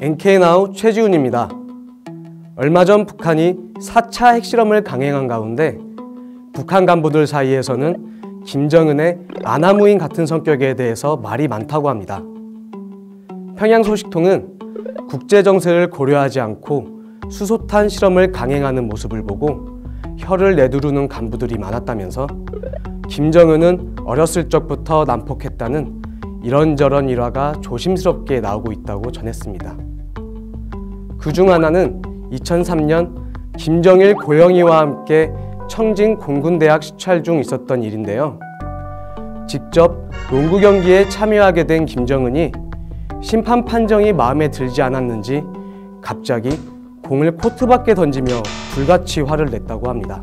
NK나우 최지훈입니다. 얼마 전 북한이 4차 핵실험을 강행한 가운데 북한 간부들 사이에서는 김정은의 아나무인 같은 성격에 대해서 말이 많다고 합니다. 평양 소식통은 국제 정세를 고려하지 않고 수소탄 실험을 강행하는 모습을 보고 혀를 내두르는 간부들이 많았다면서 김정은은 어렸을 적부터 난폭했다는 이런저런 일화가 조심스럽게 나오고 있다고 전했습니다. 그중 하나는 2003년 김정일 고영이와 함께 청진 공군대학 시찰 중 있었던 일인데요. 직접 농구 경기에 참여하게 된 김정은이 심판 판정이 마음에 들지 않았는지 갑자기 공을 코트 밖에 던지며 불같이 화를 냈다고 합니다.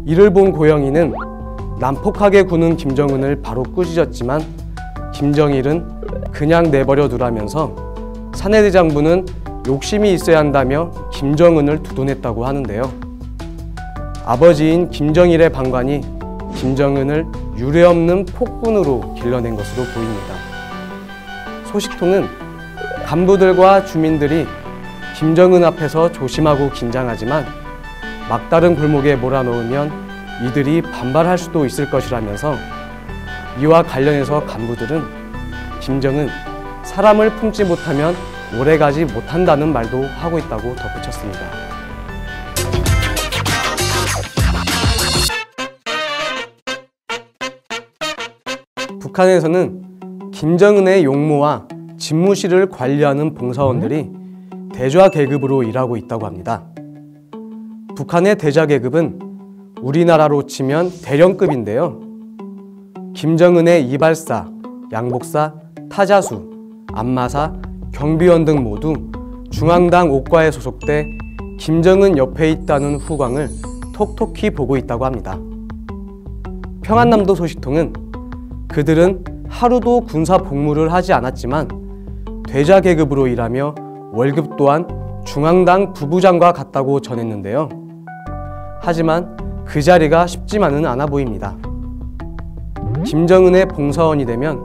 이를 본 고영이는 난폭하게 구는 김정은을 바로 꾸짖었지만 김정일은 그냥 내버려 두라면서 사내대장부는 욕심이 있어야 한다며 김정은을 두둔했다고 하는데요. 아버지인 김정일의 방관이 김정은을 유례없는 폭군으로 길러낸 것으로 보입니다. 소식통은 간부들과 주민들이 김정은 앞에서 조심하고 긴장하지만 막다른 골목에 몰아넣으면 이들이 반발할 수도 있을 것이라면서 이와 관련해서 간부들은 김정은 사람을 품지 못하면 오래가지 못한다는 말도 하고 있다고 덧붙였습니다. 북한에서는 김정은의 용무와 집무실을 관리하는 봉사원들이 대좌 계급으로 일하고 있다고 합니다. 북한의 대좌 계급은 우리나라로 치면 대령급인데요. 김정은의 이발사, 양복사, 타자수, 안마사, 경비원 등 모두 중앙당 옥과에 소속돼 김정은 옆에 있다는 후광을 톡톡히 보고 있다고 합니다. 평안남도 소식통은 그들은 하루도 군사 복무를 하지 않았지만 대좌 계급으로 일하며 월급 또한 중앙당 부부장과 같다고 전했는데요. 하지만 그 자리가 쉽지만은 않아 보입니다. 김정은의 봉사원이 되면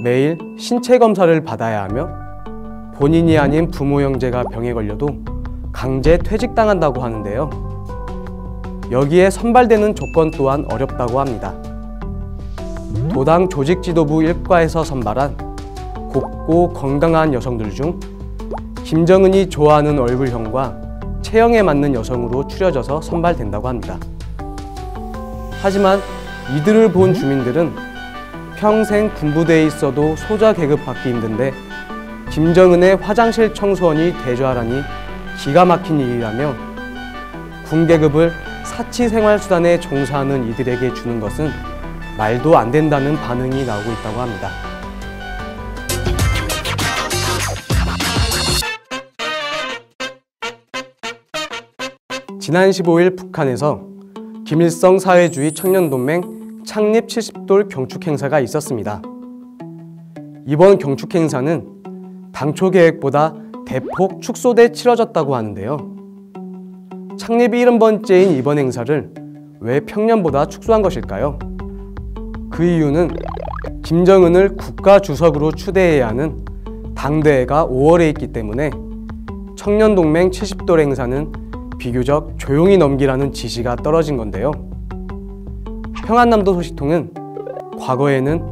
매일 신체 검사를 받아야 하며 본인이 아닌 부모 형제가 병에 걸려도 강제 퇴직당한다고 하는데요. 여기에 선발되는 조건 또한 어렵다고 합니다. 도당 조직지도부 1과에서 선발한 곱고 건강한 여성들 중 김정은이 좋아하는 얼굴형과 체형에 맞는 여성으로 추려져서 선발된다고 합니다. 하지만 이들을 본 주민들은 평생 군부대에 있어도 소자 계급 받기 힘든데 김정은의 화장실 청소원이 대좌라니 기가 막힌 일이라며 군계급을 사치생활수단에 종사하는 이들에게 주는 것은 말도 안 된다는 반응이 나오고 있다고 합니다. 지난 15일 북한에서 김일성 사회주의 청년동맹 창립 70돌 경축행사가 있었습니다. 이번 경축행사는 당초 계획보다 대폭 축소돼 치러졌다고 하는데요. 창립이 70번째인 이번 행사를 왜 평년보다 축소한 것일까요? 그 이유는 김정은을 국가주석으로 추대해야 하는 당대회가 5월에 있기 때문에 청년동맹 70돌 행사는 비교적 조용히 넘기라는 지시가 떨어진 건데요. 평안남도 소식통은 과거에는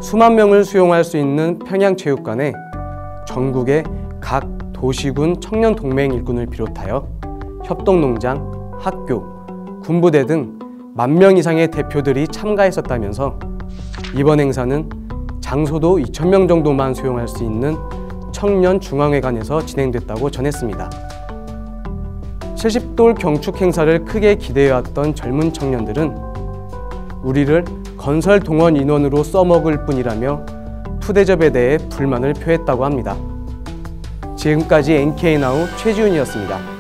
수만 명을 수용할 수 있는 평양체육관에 전국의 각 도시군 청년동맹 일꾼을 비롯하여 협동농장, 학교, 군부대 등 10,000명 이상의 대표들이 참가했었다면서 이번 행사는 장소도 2,000명 정도만 수용할 수 있는 청년중앙회관에서 진행됐다고 전했습니다. 70돌 경축 행사를 크게 기대해왔던 젊은 청년들은 우리를 건설 동원 인원으로 써먹을 뿐이라며 푸대접에 대해 불만을 표했다고 합니다. 지금까지 NK나우 최지훈이었습니다.